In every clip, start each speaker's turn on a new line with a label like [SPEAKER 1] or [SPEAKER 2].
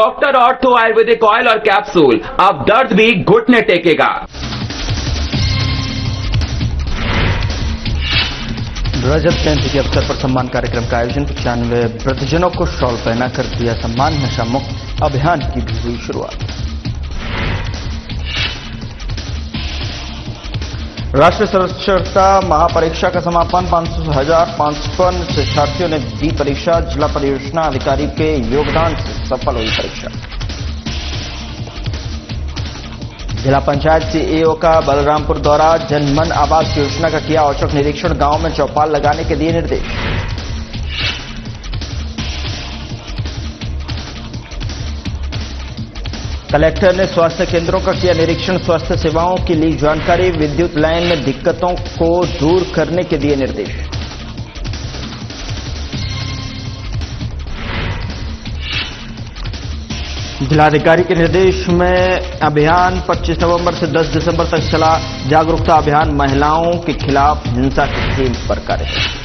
[SPEAKER 1] Doctor ortho Ayurvedic oil और capsule, अब दर्द भी घुटने टेकेगा।
[SPEAKER 2] रजत जयंती के अवसर पर सम्मान कार्यक्रम का आयोजन, 95 वृद्धजनों को शॉल पहना कर दिया सम्मान। नशा मुक्त अभियान की भी हुई शुरुआत। राष्ट्रीय साक्षरता महापरीक्षा का समापन, 500,555 शिक्षार्थियों ने दी परीक्षा। जिला परियोजना अधिकारी के योगदान से सफल हुई परीक्षा। जिला पंचायत सीईओ का बलरामपुर दौरा, जनमन आवास योजना का किया औचक निरीक्षण। गांव में चौपाल लगाने के दिए निर्देश। कलेक्टर ने स्वास्थ्य केंद्रों का किया निरीक्षण, स्वास्थ्य सेवाओं की ली जानकारी। विद्युत लाइन में दिक्कतों को दूर करने के दिए निर्देश। जिलाधिकारी के निर्देश में अभियान 25 नवंबर से 10 दिसंबर तक चला। जागरूकता अभियान, महिलाओं के खिलाफ हिंसा की थीम पर कार्यक्रम।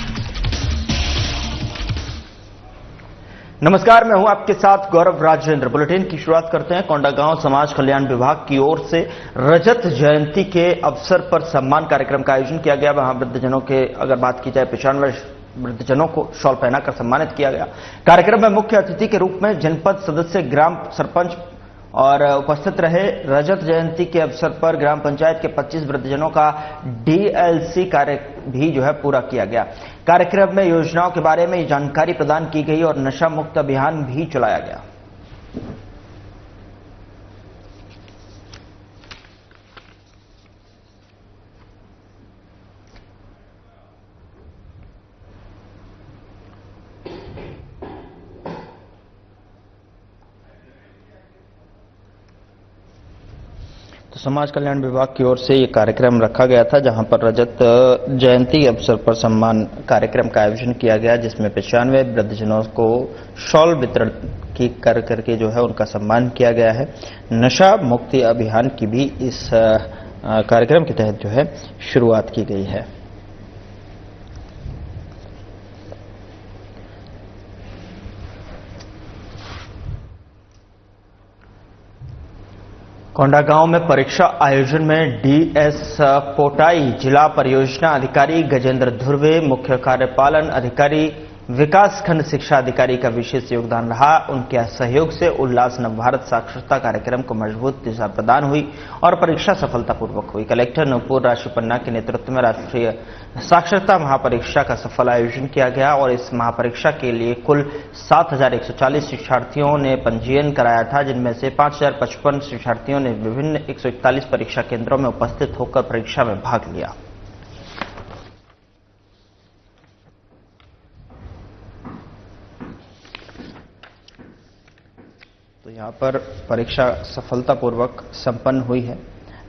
[SPEAKER 2] नमस्कार, मैं हूं आपके साथ गौरव राजेंद्र। बुलेटिन की शुरुआत करते हैं। कोंडागांव समाज कल्याण विभाग की ओर से रजत जयंती के अवसर पर सम्मान कार्यक्रम का आयोजन किया गया। वहां वृद्धजनों के अगर बात की जाए, 95 वृद्धजनों को शॉल पहनाकर सम्मानित किया गया। कार्यक्रम में मुख्य अतिथि के रूप में जनपद सदस्य, ग्राम सरपंच और उपस्थित रहे। रजत जयंती के अवसर पर ग्राम पंचायत के 25 वृद्धजनों का डीएलसी कार्य भी पूरा किया गया। कार्यक्रम में योजनाओं के बारे में जानकारी प्रदान की गई और नशा मुक्त अभियान भी चलाया गया। तो समाज कल्याण विभाग की ओर से ये कार्यक्रम रखा गया था, जहां पर रजत जयंती अवसर पर सम्मान कार्यक्रम का आयोजन किया गया, जिसमें 95 वृद्धजनों को शॉल वितरण की करके उनका सम्मान किया गया है। नशा मुक्ति अभियान की भी इस कार्यक्रम के तहत शुरुआत की गई है। कोंडागांव में परीक्षा आयोजन में डीएस पोटाई, जिला परियोजना अधिकारी गजेंद्र धुर्वे, मुख्य कार्यपालन अधिकारी, विकासखंड शिक्षा अधिकारी का विशेष योगदान रहा। उनके सहयोग से उल्लास नवभारत साक्षरता कार्यक्रम को मजबूत दिशा प्रदान हुई और परीक्षा सफलतापूर्वक हुई। कलेक्टर नुपुर राशिपन्ना के नेतृत्व में राष्ट्रीय साक्षरता महापरीक्षा का सफल आयोजन किया गया और इस महापरीक्षा के लिए कुल 7,140 शिक्षार्थियों ने पंजीयन कराया था, जिनमें से 5,055 शिक्षार्थियों ने विभिन्न 141 परीक्षा केंद्रों में उपस्थित होकर परीक्षा में भाग लिया। तो यहाँ पर परीक्षा सफलतापूर्वक संपन्न हुई है।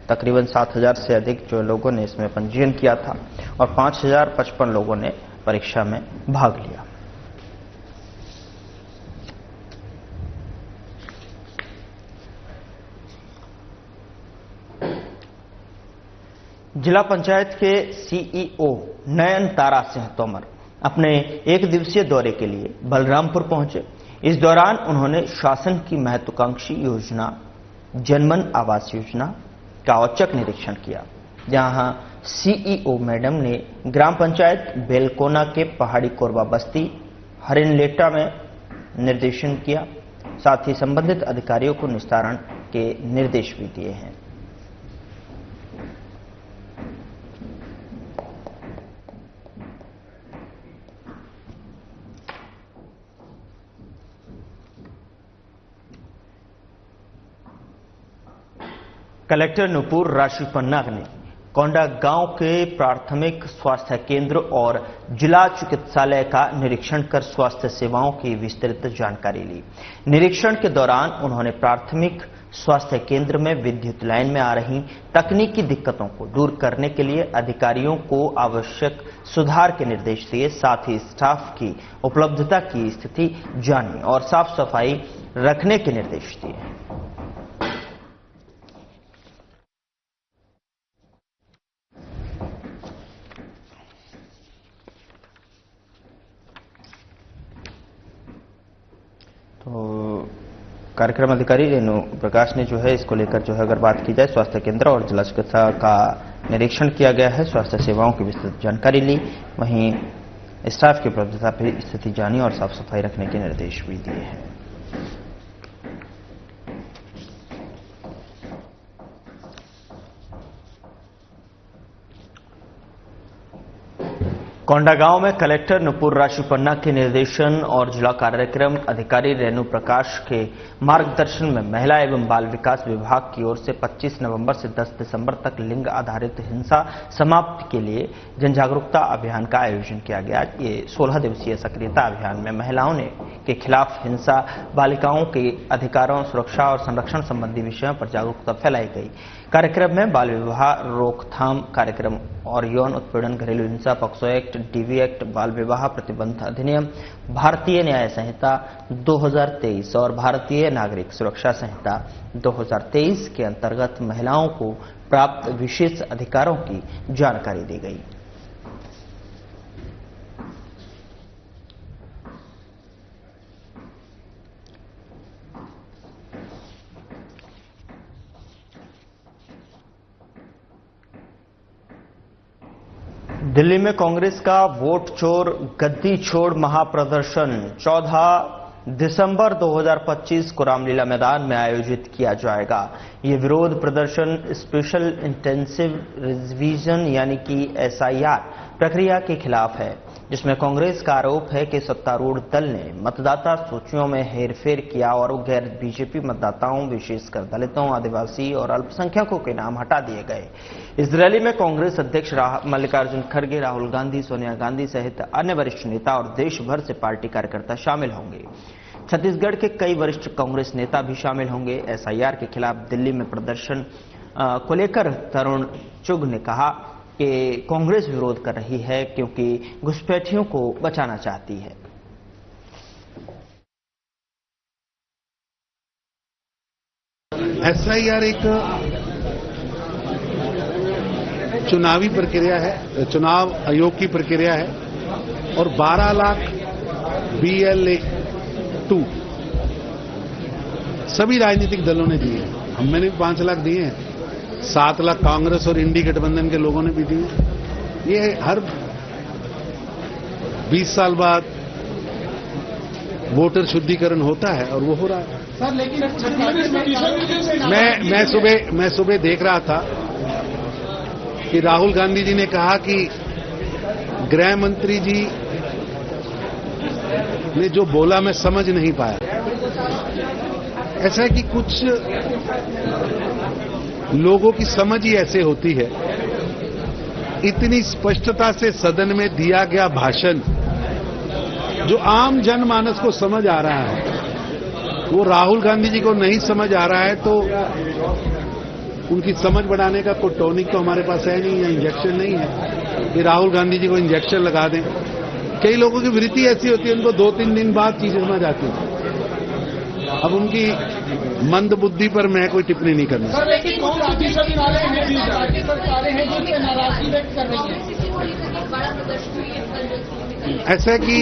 [SPEAKER 2] तकरीबन 7,000 से अधिक लोगों ने इसमें पंजीयन किया था और 5,055 लोगों ने परीक्षा में भाग लिया। जिला पंचायत के सीईओ नयन तारा सिंह तोमर अपने एक दिवसीय दौरे के लिए बलरामपुर पहुंचे। इस दौरान उन्होंने शासन की महत्वाकांक्षी योजना जनमन आवास योजना का औचक निरीक्षण किया, जहां सीईओ मैडम ने ग्राम पंचायत बेलकोना के पहाड़ी कोरबा बस्ती हरिनलेटा में निर्देशन किया। साथ ही संबंधित अधिकारियों को निस्तारण के निर्देश भी दिए हैं। कलेक्टर नुपुर राशिपन्ना ने कोंडागांव के प्राथमिक स्वास्थ्य केंद्र और जिला चिकित्सालय का निरीक्षण कर स्वास्थ्य सेवाओं की विस्तृत जानकारी ली। निरीक्षण के दौरान उन्होंने प्राथमिक स्वास्थ्य केंद्र में विद्युत लाइन में आ रही तकनीकी दिक्कतों को दूर करने के लिए अधिकारियों को आवश्यक सुधार के निर्देश दिए। साथ ही स्टाफ की उपलब्धता की स्थिति जानी और साफ सफाई रखने के निर्देश दिए। कार्यक्रम अधिकारी रेणु प्रकाश ने जो है इसको लेकर जो है अगर बात की जाए स्वास्थ्य केंद्र और जिला चिकित्सा का निरीक्षण किया गया है, स्वास्थ्य सेवाओं की विस्तृत जानकारी ली, वहीं स्टाफ की उपलब्धता पर स्थिति जानी और साफ सफाई रखने के निर्देश भी दिए हैं। कोंडागांव में कलेक्टर नुपुर राशुपन्ना के निर्देशन और जिला कार्यक्रम अधिकारी रेणु प्रकाश के मार्गदर्शन में महिला एवं बाल विकास विभाग की ओर से 25 नवंबर से 10 दिसंबर तक लिंग आधारित हिंसा समाप्ति के लिए जनजागरूकता अभियान का आयोजन किया गया। ये 16 दिवसीय सक्रियता अभियान में महिलाओं के खिलाफ हिंसा, बालिकाओं के अधिकारों, सुरक्षा और संरक्षण संबंधी विषयों पर जागरूकता फैलाई गई। कार्यक्रम में बाल विवाह रोकथाम कार्यक्रम और यौन उत्पीड़न, घरेलू हिंसा, पॉक्सो एक्ट, डीवी एक्ट, बाल विवाह प्रतिबंध अधिनियम, भारतीय न्याय संहिता 2023 और भारतीय नागरिक सुरक्षा संहिता 2023 के अंतर्गत महिलाओं को प्राप्त विशेष अधिकारों की जानकारी दी गई। दिल्ली में कांग्रेस का वोट चोर गद्दी छोड़ महाप्रदर्शन 14 दिसंबर 2025 को रामलीला मैदान में आयोजित किया जाएगा। ये विरोध प्रदर्शन स्पेशल इंटेंसिव रिवीजन यानी कि SIR प्रक्रिया के खिलाफ है, जिसमें कांग्रेस का आरोप है कि सत्तारूढ़ दल ने मतदाता सूचियों में हेरफेर किया और गैर बीजेपी मतदाताओं, विशेषकर दलितों, आदिवासी और अल्पसंख्यकों के नाम हटा दिए गए। इस रैली में कांग्रेस अध्यक्ष मल्लिकार्जुन खड़गे, राहुल गांधी, सोनिया गांधी सहित अन्य वरिष्ठ नेता और देश भर से पार्टी कार्यकर्ता शामिल होंगे। छत्तीसगढ़ के कई वरिष्ठ कांग्रेस नेता भी शामिल होंगे। SIR के खिलाफ दिल्ली में प्रदर्शन को लेकर तरुण चुग ने कहा कि कांग्रेस विरोध कर रही है क्योंकि घुसपैठियों को बचाना चाहती है।
[SPEAKER 3] SIR एक चुनावी प्रक्रिया है, चुनाव आयोग की प्रक्रिया है और 12 लाख BLA-2 सभी राजनीतिक दलों ने दिए। मैंने भी 5 लाख दिए हैं, 7 लाख कांग्रेस और इंडी गठबंधन के लोगों ने भी दिए। ये हर 20 साल बाद वोटर शुद्धिकरण होता है और वो हो रहा है।
[SPEAKER 4] सर लेकिन
[SPEAKER 3] मैं सुबह देख रहा था कि राहुल गांधी जी ने कहा कि गृह मंत्री जी ने जो बोला मैं समझ नहीं पाया। ऐसा है कि कुछ लोगों की समझ ही ऐसे होती है। इतनी स्पष्टता से सदन में दिया गया भाषण जो आम जनमानस को समझ आ रहा है, वो राहुल गांधी जी को नहीं समझ आ रहा है, तो उनकी समझ बढ़ाने का कोई टॉनिक तो हमारे पास है नहीं, या इंजेक्शन नहीं है कि राहुल गांधी जी को इंजेक्शन लगा दें। कई लोगों की वृत्ति ऐसी होती है, उनको 2-3 दिन बाद चीजें समझ आती है। अब उनकी मंद बुद्धि पर मैं कोई टिप्पणी नहीं करना।
[SPEAKER 4] सर लेकिन कौन सी सरकारें हैं जो नाराजगी व्यक्त कर रही हैं?
[SPEAKER 3] ऐसा है कि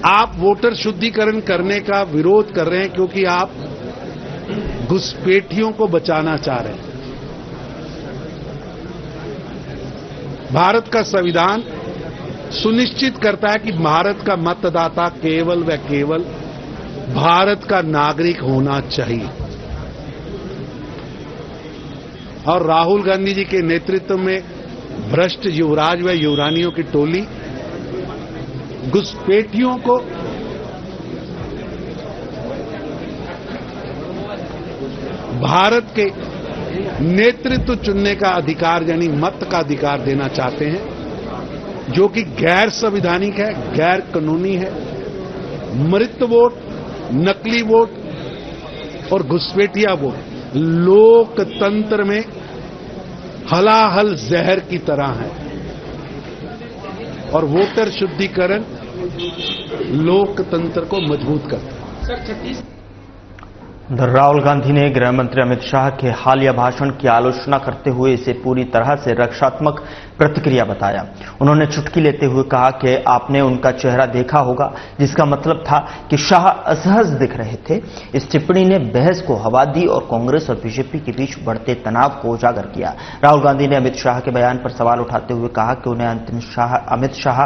[SPEAKER 3] आप वोटर शुद्धिकरण करने का विरोध कर रहे हैं क्योंकि आप घुसपैठियों को बचाना चाह रहे हैं। भारत का संविधान सुनिश्चित करता है कि भारत का मतदाता केवल व केवल भारत का नागरिक होना चाहिए। और राहुल गांधी जी के नेतृत्व में भ्रष्ट युवराज व युवरानियों की टोली घुसपैठियों को भारत के नेतृत्व चुनने का अधिकार यानी मत का अधिकार देना चाहते हैं, जो कि गैर संवैधानिक है, गैर कानूनी है। मृत वोट, नकली वोट और घुसपैठिया वोट लोकतंत्र में हलाहल जहर की तरह है और वोटर शुद्धिकरण लोकतंत्र को मजबूत करता है।
[SPEAKER 2] राहुल गांधी ने गृह मंत्री अमित शाह के हालिया भाषण की आलोचना करते हुए इसे पूरी तरह से रक्षात्मक प्रतिक्रिया बताया। उन्होंने चुटकी लेते हुए कहा कि आपने उनका चेहरा देखा होगा, जिसका मतलब था कि शाह असहज दिख रहे थे। इस टिप्पणी ने बहस को हवा दी और कांग्रेस और बीजेपी के बीच बढ़ते तनाव को उजागर किया। राहुल गांधी ने अमित शाह के बयान पर सवाल उठाते हुए कहा कि उन्हें अमित शाह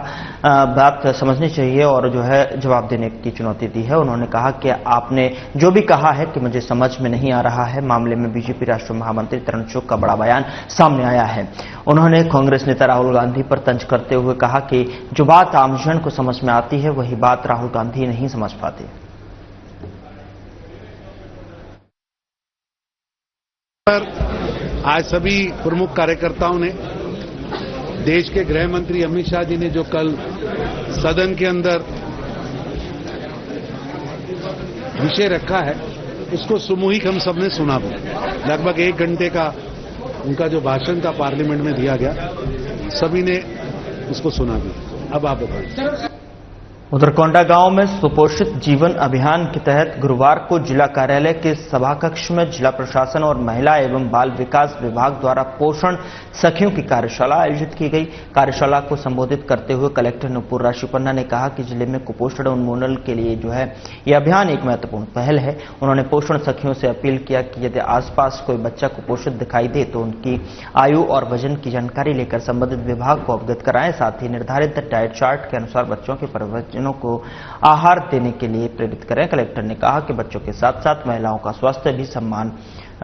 [SPEAKER 2] बात समझनी चाहिए और जवाब देने की चुनौती दी है। उन्होंने कहा कि आपने जो भी कहा है कि मुझे समझ में नहीं आ रहा है। मामले में बीजेपी राष्ट्रीय महामंत्री तरुण चुग का बड़ा बयान सामने आया है। उन्होंने कांग्रेस नेता राहुल गांधी पर तंज करते हुए कहा कि जो बात आमजन को समझ में आती है वही बात राहुल गांधी नहीं समझ पाते।
[SPEAKER 3] आज सभी प्रमुख कार्यकर्ताओं ने देश के गृह मंत्री अमित शाह जी ने जो कल सदन के अंदर विषय रखा है उसको सामूहिक हम सबने सुना भी। लगभग 1 घंटे का उनका जो भाषण था पार्लियामेंट में दिया गया, सभी ने उसको सुना भी। अब आप बताइए।
[SPEAKER 2] उधर कोंडागांव में सुपोषित जीवन अभियान के तहत गुरुवार को जिला कार्यालय के सभाकक्ष में जिला प्रशासन और महिला एवं बाल विकास विभाग द्वारा पोषण सखियों की कार्यशाला आयोजित की गई। कार्यशाला को संबोधित करते हुए कलेक्टर नुपुर राशिपन्ना ने कहा कि जिले में कुपोषण उन्मूलन के लिए यह अभियान एक महत्वपूर्ण पहल है। उन्होंने पोषण सखियों से अपील किया कि यदि आसपास कोई बच्चा कुपोषित दिखाई दे तो उनकी आयु और वजन की जानकारी लेकर संबंधित विभाग को अवगत कराएं। साथ ही निर्धारित डाइट चार्ट के अनुसार बच्चों के परिवारजनों को आहार देने के लिए प्रेरित करें। कलेक्टर ने कहा कि बच्चों के साथ साथ महिलाओं का स्वास्थ्य भी समान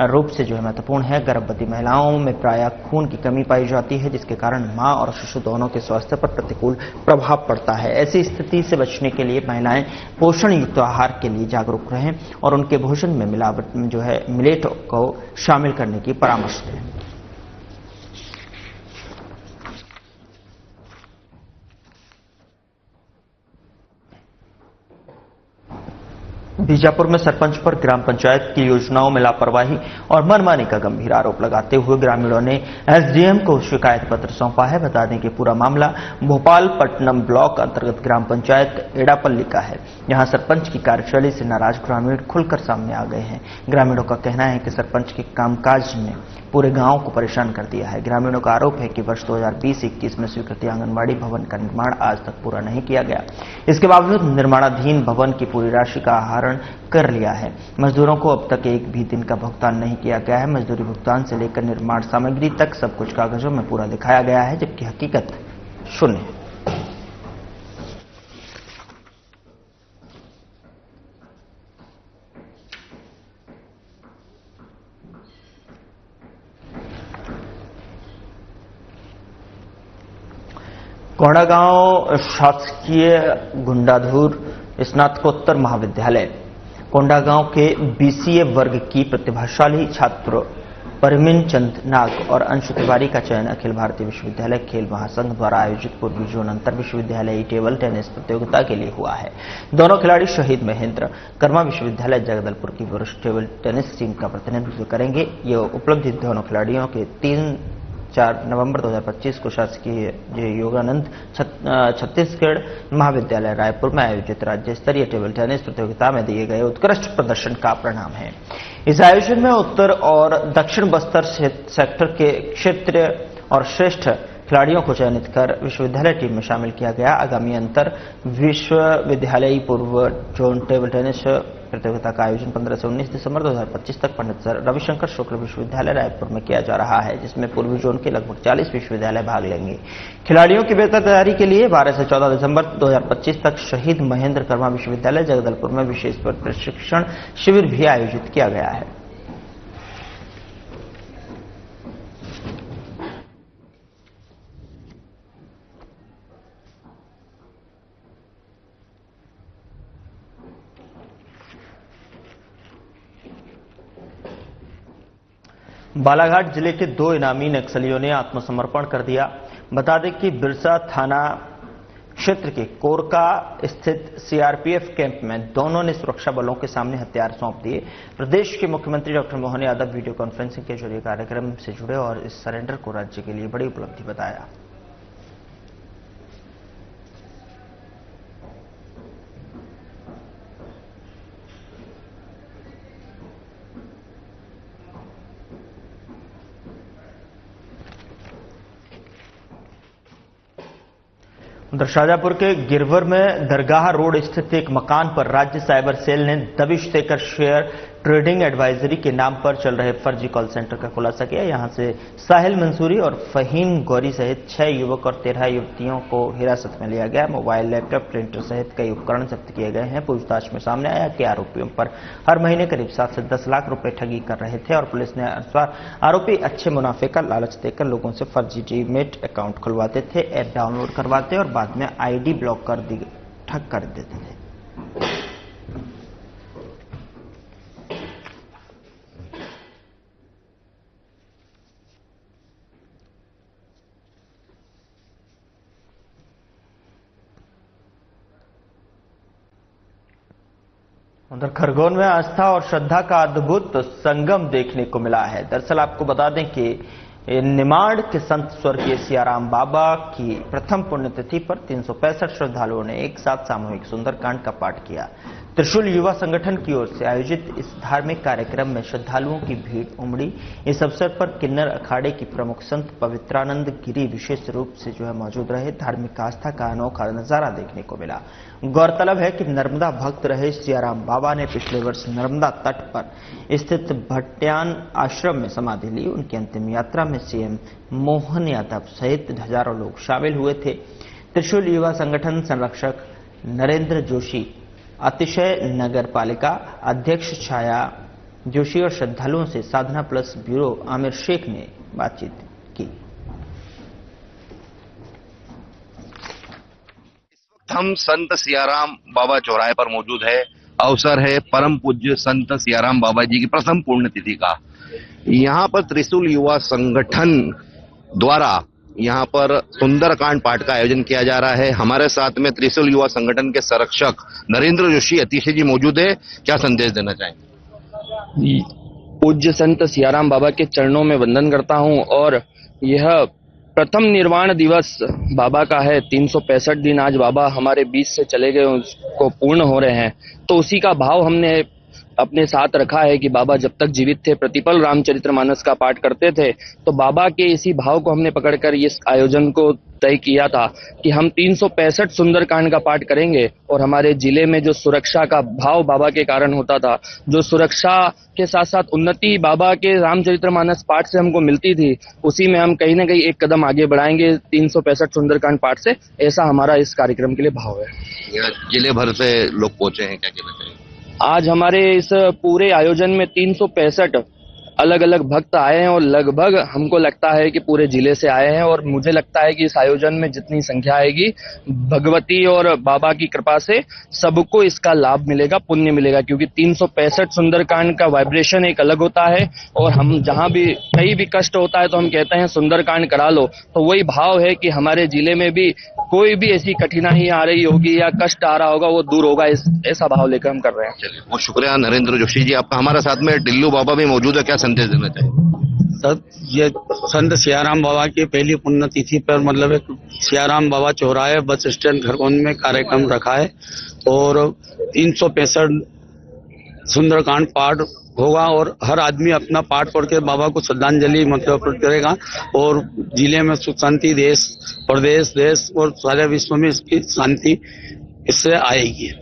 [SPEAKER 2] रूप से महत्वपूर्ण है। गर्भवती महिलाओं में प्रायः खून की कमी पाई जाती है, जिसके कारण मां और शिशु दोनों के स्वास्थ्य पर प्रतिकूल प्रभाव पड़ता है। ऐसी स्थिति से बचने के लिए महिलाएं पोषण युक्त आहार के लिए जागरूक रहें और उनके भोजन में मिलावट मिलेट को शामिल करने की परामर्श दें। बीजापुर में सरपंच पर ग्राम पंचायत की योजनाओं में लापरवाही और मनमानी का गंभीर आरोप लगाते हुए ग्रामीणों ने एसडीएम को शिकायत पत्र सौंपा है। बता दें कि पूरा मामला भोपालपट्टनम ब्लॉक अंतर्गत ग्राम पंचायत एड़ापल्ली का है। यहां सरपंच की कार्यशैली से नाराज ग्रामीण खुलकर सामने आ गए हैं। ग्रामीणों का कहना है कि सरपंच के कामकाज ने पूरे गांव को परेशान कर दिया है। ग्रामीणों का आरोप है कि वर्ष 2020-21 में स्वीकृत आंगनबाड़ी भवन का निर्माण आज तक पूरा नहीं किया गया। इसके बावजूद निर्माणाधीन भवन की पूरी राशि का आहरण कर लिया है। मजदूरों को अब तक एक भी दिन का भुगतान नहीं किया गया है। मजदूरी भुगतान से लेकर निर्माण सामग्री तक सब कुछ कागजों में पूरा दिखाया गया है, जबकि हकीकत शून्य है। कोंडागांव शासकीय गुंडाधुर स्नातकोत्तर महाविद्यालय कोंडागांव के बीसीए वर्ग की प्रतिभाशाली छात्र परमीन चंद नाग और अंशु तिवारी का चयन अखिल भारतीय विश्वविद्यालय खेल महासंघ द्वारा आयोजित पूर्वी जोन अंतर विश्वविद्यालय टेबल टेनिस प्रतियोगिता के लिए हुआ है। दोनों खिलाड़ी शहीद महेंद्र कर्मा विश्वविद्यालय जगदलपुर की वरिष्ठ टेबल टेनिस टीम का प्रतिनिधित्व करेंगे। ये उपलब्धि दोनों खिलाड़ियों के 3-4 नवंबर 2025 को शासकीय योगानंद छत्तीसगढ़ महाविद्यालय रायपुर में आयोजित राज्य स्तरीय टेबल टेनिस प्रतियोगिता में दिए गए उत्कृष्ट प्रदर्शन का परिणाम है। इस आयोजन में उत्तर और दक्षिण बस्तर सेक्टर के क्षेत्रीय और श्रेष्ठ खिलाड़ियों को चयनित कर विश्वविद्यालय टीम में शामिल किया गया। आगामी अंतर विश्वविद्यालयी पूर्व जोन टेबल टेनिस प्रतियोगिता का आयोजन 15 से 19 दिसंबर 2025 तक पंडित रविशंकर शुक्ल विश्वविद्यालय रायपुर में किया जा रहा है, जिसमें पूर्वी जोन के लगभग 40 विश्वविद्यालय भाग लेंगे। खिलाड़ियों की बेहतर तैयारी के लिए 12 से 14 दिसंबर 2025 तक शहीद महेंद्र कर्मा विश्वविद्यालय जगदलपुर में विशेष प्रशिक्षण शिविर भी आयोजित किया गया है। बालाघाट जिले के 2 इनामी नक्सलियों ने आत्मसमर्पण कर दिया। बता दें कि बिरसा थाना क्षेत्र के कोरका स्थित सीआरपीएफ कैंप में दोनों ने सुरक्षा बलों के सामने हथियार सौंप दिए। प्रदेश के मुख्यमंत्री doctor Mohan Yadav video conferencing के जरिए कार्यक्रम से जुड़े और इस सरेंडर को राज्य के लिए बड़ी उपलब्धि बताया। उधर शाहजहांपुर के गिरवर में दरगाह रोड स्थित एक मकान पर राज्य साइबर सेल ने दबिश देकर शेयर ट्रेडिंग एडवाइजरी के नाम पर चल रहे फर्जी कॉल सेंटर का खुलासा किया। यहां से साहिल मंसूरी और फहीम गौरी सहित 6 युवक और 13 युवतियों को हिरासत में लिया गया। मोबाइल, लैपटॉप, प्रिंटर सहित कई उपकरण जब्त किए गए हैं। पूछताछ में सामने आया कि आरोपियों पर हर महीने करीब 7 से 10 लाख रुपए ठगी कर रहे थे और पुलिस ने अनुसार आरोपी अच्छे मुनाफे का लालच देकर लोगों से फर्जी डीमैट अकाउंट खुलवाते थे, ऐप डाउनलोड करवाते और बाद में आईडी ब्लॉक कर ठग कर देते थे। उधर खरगोन में आस्था और श्रद्धा का अद्भुत संगम देखने को मिला है। दरअसल आपको बता दें कि निमाड़ के संत स्वर्गीय सियाराम बाबा की प्रथम पुण्यतिथि पर 365 श्रद्धालुओं ने एक साथ सामूहिक सुंदरकांड का पाठ किया। त्रिशूल युवा संगठन की ओर से आयोजित इस धार्मिक कार्यक्रम में श्रद्धालुओं की भीड़ उमड़ी। इस अवसर पर किन्नर अखाड़े की प्रमुख संत पवित्रानंद गिरी विशेष रूप से मौजूद रहे। धार्मिक आस्था का अनोखा नजारा देखने को मिला। गौरतलब है कि नर्मदा भक्त रहे सियाराम बाबा ने पिछले वर्ष नर्मदा तट पर स्थित भट्यान आश्रम में समाधि ली। उनकी अंतिम यात्रा में सीएम मोहन यादव सहित हजारों लोग शामिल हुए थे। त्रिशूल युवा संगठन संरक्षक नरेंद्र जोशी, अतिशय नगर पालिका अध्यक्ष छाया जोशी और श्रद्धालुओं से साधना प्लस ब्यूरो आमिर शेख ने बातचीत की।
[SPEAKER 5] हम संत सियाराम बाबा चौराहे पर मौजूद है। अवसर है परम पूज्य संत सियाराम बाबा जी की प्रथम पुण्यतिथि का। यहाँ पर त्रिशूल युवा संगठन द्वारा यहाँ पर सुंदरकांड पाठ का आयोजन किया जा रहा है। हमारे साथ में त्रिशूल युवा संगठन के संरक्षक नरेंद्र जोशी अतिशय जी मौजूद है। क्या संदेश देना चाहेंगे?
[SPEAKER 6] पूज्य संत सियाराम बाबा के चरणों में वंदन करता हूँ और यह प्रथम निर्वाण दिवस बाबा का है। 365 दिन आज बाबा हमारे बीच से चले गए, उसको पूर्ण हो रहे हैं। तो उसी का भाव हमने अपने साथ रखा है कि बाबा जब तक जीवित थे प्रतिपल रामचरितमानस का पाठ करते थे। तो बाबा के इसी भाव को हमने पकड़कर इस आयोजन को तय किया था कि हम 365 सुंदरकांड का पाठ करेंगे और हमारे जिले में जो सुरक्षा का भाव बाबा के कारण होता था, जो सुरक्षा के साथ साथ उन्नति बाबा के रामचरितमानस पाठ से हमको मिलती थी, उसी में हम कहीं ना कहीं एक कदम आगे बढ़ाएंगे 365 सुंदरकांड पाठ से। ऐसा हमारा इस कार्यक्रम के लिए भाव है।
[SPEAKER 5] जिले भर से लोग पहुंचे हैं, क्या कहना चाहिए?
[SPEAKER 6] आज हमारे इस पूरे आयोजन में 365 अलग अलग भक्त आए हैं और लगभग हमको लगता है कि पूरे जिले से आए हैं। और मुझे लगता है कि इस आयोजन में जितनी संख्या आएगी, भगवती और बाबा की कृपा से सबको इसका लाभ मिलेगा, पुण्य मिलेगा। क्योंकि 365 सुंदरकांड का वाइब्रेशन एक अलग होता है और हम जहां भी कहीं भी कष्ट होता है तो हम कहते हैं सुंदरकांड करा लो। तो वही भाव है कि हमारे जिले में भी कोई भी ऐसी कठिनाई आ रही होगी या कष्ट आ रहा होगा, वो दूर होगा, ऐसा भाव लेकर हम कर रहे हैं।
[SPEAKER 5] चलिए, बहुत शुक्रिया नरेंद्र जोशी जी आपका। हमारे साथ में टिल्लू बाबा भी मौजूद है, क्या संदेश देना चाहिए?
[SPEAKER 7] सर, ये संत सियाराम बाबा की पहली पुण्यतिथि पर मतलब एक सियाराम बाबा चौराहे बस स्टैंड खरगोन में कार्यक्रम रखा है और 365 सुंदरकांड पाठ होगा और हर आदमी अपना पाठ पढ़ के बाबा को श्रद्धांजलि मतलब करेगा और जिले में सुख शांति, देश प्रदेश देश और सारे विश्व में इसकी शांति इससे आएगी।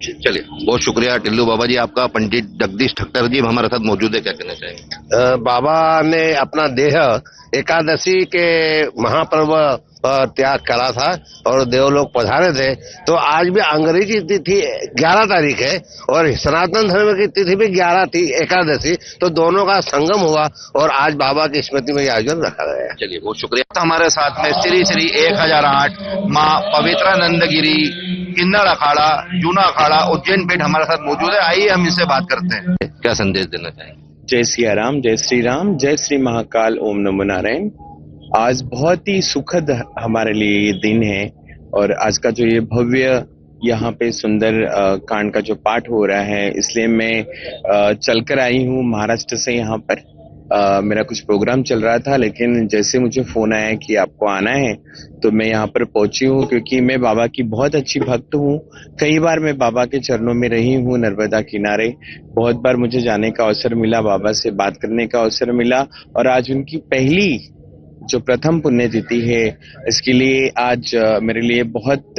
[SPEAKER 5] चलिए, बहुत शुक्रिया टिल्लू बाबा जी आपका। पंडित जगदीश ठक्कर जी हमारे साथ मौजूद है, क्या कहना चाहेंगे?
[SPEAKER 8] बाबा ने अपना देह एकादशी के महापर्व त्याग करा था और देवलोक पधारे थे। तो आज भी अंग्रेजी तिथि 11 तारीख है और सनातन धर्म की तिथि भी 11 थी, एकादशी। तो दोनों का संगम हुआ और आज बाबा की स्मृति में यह आयोजन रखा गया।
[SPEAKER 5] चलिए, बहुत शुक्रिया। हमारे साथ में श्री श्री 1008 माँ पवित्रानंद गिरी किन्नर अखाड़ा, जूना अखाड़ा, उज्जैन पेठ हमारे साथ मौजूद है। आइए हम इससे बात करते हैं। क्या संदेश देना चाहेंगे?
[SPEAKER 9] जय सियाराम, जय श्री राम, जय श्री महाकाल, ओम नमो नारायण। आज बहुत ही सुखद हमारे लिए ये दिन है और आज का जो ये भव्य यहाँ पे सुंदर कांड का जो पाठ हो रहा है, इसलिए मैं चलकर आई हूँ महाराष्ट्र से। यहाँ पर मेरा कुछ प्रोग्राम चल रहा था, लेकिन जैसे मुझे फोन आया कि आपको आना है तो मैं यहाँ पर पहुंची हूँ, क्योंकि मैं बाबा की बहुत अच्छी भक्त हूँ। कई बार मैं बाबा के चरणों में रही हूँ नर्मदा किनारे। बहुत बार मुझे जाने का अवसर मिला, बाबा से बात करने का अवसर मिला और आज उनकी पहली जो प्रथम पुण्यतिथि है, इसके लिए आज मेरे लिए बहुत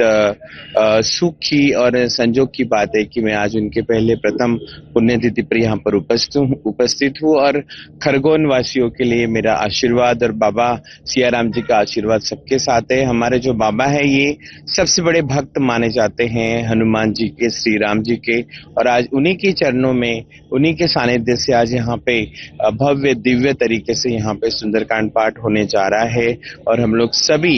[SPEAKER 9] सुख की और संजोग की बात है कि मैं आज उनके पहले प्रथम पुण्यतिथि पर यहाँ पर उपस्थित हूँ और खरगोन वासियों के लिए मेरा आशीर्वाद और बाबा सियाराम जी का आशीर्वाद सबके साथ है। हमारे जो बाबा है ये सबसे बड़े भक्त माने जाते हैं हनुमान जी के, श्री राम जी के, और आज उन्हीं के चरणों में, उन्हीं के सानिध्य से आज यहाँ पे भव्य दिव्य तरीके से यहाँ पे सुंदरकांड पाठ होने जा रहा है। और हम लोग सभी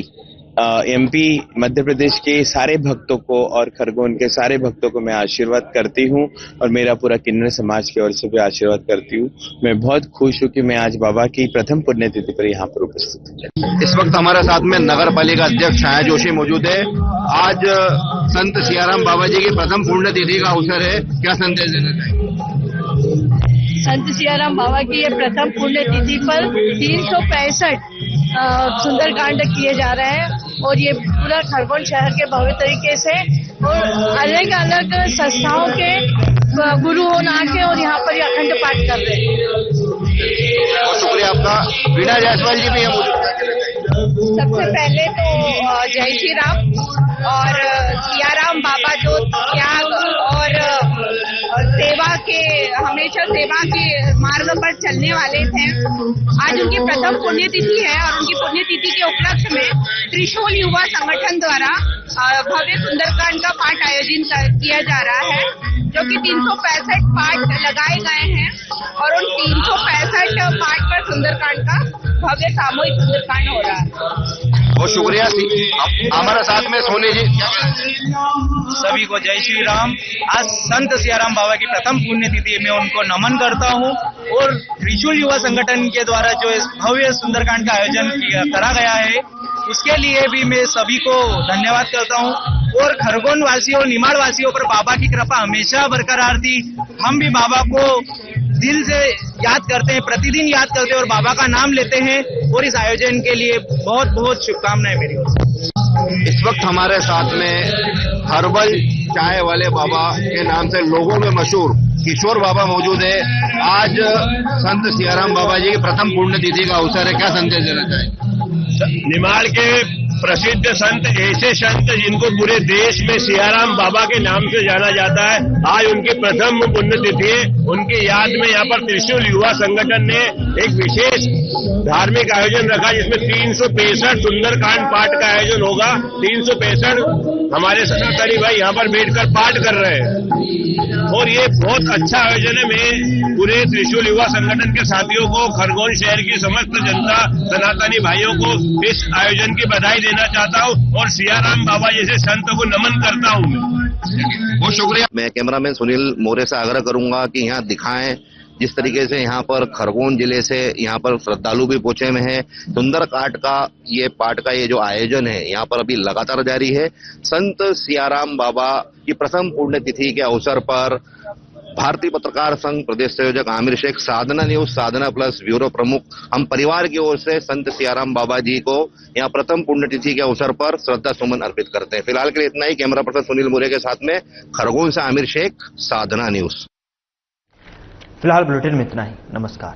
[SPEAKER 9] एमपी मध्य प्रदेश के सारे भक्तों को और खरगोन के सारे भक्तों को मैं आशीर्वाद करती हूँ और मेरा पूरा किन्नर समाज की ओर से भी आशीर्वाद करती हूँ। मैं बहुत खुश हूँ कि मैं आज बाबा की प्रथम पुण्यतिथि पर यहाँ पर उपस्थित हूँ।
[SPEAKER 5] इस वक्त हमारे साथ में नगर पालिका अध्यक्ष छाया जोशी मौजूद है। आज संत सियाराम बाबा जी की प्रथम पुण्यतिथि का अवसर है, क्या संदेश देना चाहिए?
[SPEAKER 10] संत सियाराम बाबा की ये प्रथम पुण्यतिथि पर 365 सुंदरकांड किए जा रहे हैं और ये पूरा खरगोन शहर के भव्य तरीके से और अलग अलग संस्थाओं के गुरुओं आके और यहाँ पर अखंड पाठ कर रहे हैं।
[SPEAKER 5] बहुत शुक्रिया आपका। वीणा जायसवाल जी भी है मौजूद।
[SPEAKER 10] सबसे पहले तो जय श्री राम और सियाराम बाबा जो त्याग और सेवा के, हमेशा सेवा के मार्ग पर चलने वाले थे, आज उनकी प्रथम पुण्यतिथि है और उनकी पुण्यतिथि के उपलक्ष्य में त्रिशूल युवा संगठन द्वारा भव्य सुंदरकांड का पाठ आयोजन किया जा रहा है, जो कि 365 पाठ लगाए गए हैं और उन 365 पाठ पर सुंदरकांड का भव्य सामूहिक सुंदरकांड हो रहा है।
[SPEAKER 5] बहुत शुक्रिया। हमारे साथ में सोनी जी।
[SPEAKER 11] सभी को जय श्री राम। आज संत सियाराम बाबा की प्रथम पुण्यतिथि में उनको नमन करता हूँ और त्रिशूल युवा संगठन के द्वारा जो इस भव्य सुंदरकांड का आयोजन करा गया है उसके लिए भी मैं सभी को धन्यवाद करता हूँ और खरगोन वासियों, निमाड़ वासियों पर बाबा की कृपा हमेशा बरकरार थी। हम भी बाबा को दिल से याद करते हैं, प्रतिदिन याद करते हैं और बाबा का नाम लेते हैं और इस आयोजन के लिए बहुत बहुत शुभकामनाएं मेरी ओर से।
[SPEAKER 5] इस वक्त हमारे साथ में हर्बल चाय वाले बाबा के नाम से लोगों में मशहूर किशोर बाबा मौजूद है। आज संत सियाराम बाबा जी की प्रथम पुण्यतिथि का अवसर है, क्या संदेश देना चाहेंगे?
[SPEAKER 12] निमाड़ के प्रसिद्ध संत, ऐसे संत जिनको पूरे देश में सियाराम बाबा के नाम से जाना जाता है, आज उनकी प्रथम पुण्यतिथि है। उनकी याद में यहाँ पर त्रिशूल युवा संगठन ने एक विशेष धार्मिक आयोजन रखा जिसमें 365 सुंदरकांड पाठ का आयोजन होगा। 365 हमारे सनातनी भाई यहाँ पर बैठकर पाठ कर रहे हैं और ये बहुत अच्छा आयोजन है। मैं पूरे त्रिशूल युवा संगठन के साथियों को, खरगोन शहर की समस्त जनता, सनातनी भाइयों को इस आयोजन की बधाई देना चाहता हूँ और सियाराम बाबा जैसे संत को नमन करता हूँ।
[SPEAKER 5] बहुत शुक्रिया। मैं कैमरामैन सुनील मोरे से आग्रह करूंगा कि यहाँ दिखाएं जिस तरीके से यहाँ पर खरगोन जिले से यहाँ पर श्रद्धालु भी पहुंचे में है। सुंदरकांड का ये पाठ का ये जो आयोजन है यहाँ पर अभी लगातार जारी है। संत सियाराम बाबा की प्रथम पुण्यतिथि के अवसर पर भारतीय पत्रकार संघ प्रदेश संयोजक आमिर शेख, साधना न्यूज, साधना प्लस ब्यूरो प्रमुख, हम परिवार की ओर से संत सियाराम बाबा जी को यहाँ प्रथम पुण्यतिथि के अवसर पर श्रद्धा सुमन अर्पित करते हैं। फिलहाल के लिए इतना ही। कैमरा पर्सन सुनील मोरे के साथ में खरगोन से आमिर शेख, साधना न्यूज।
[SPEAKER 2] फिलहाल बुलेटिन में इतना ही। नमस्कार।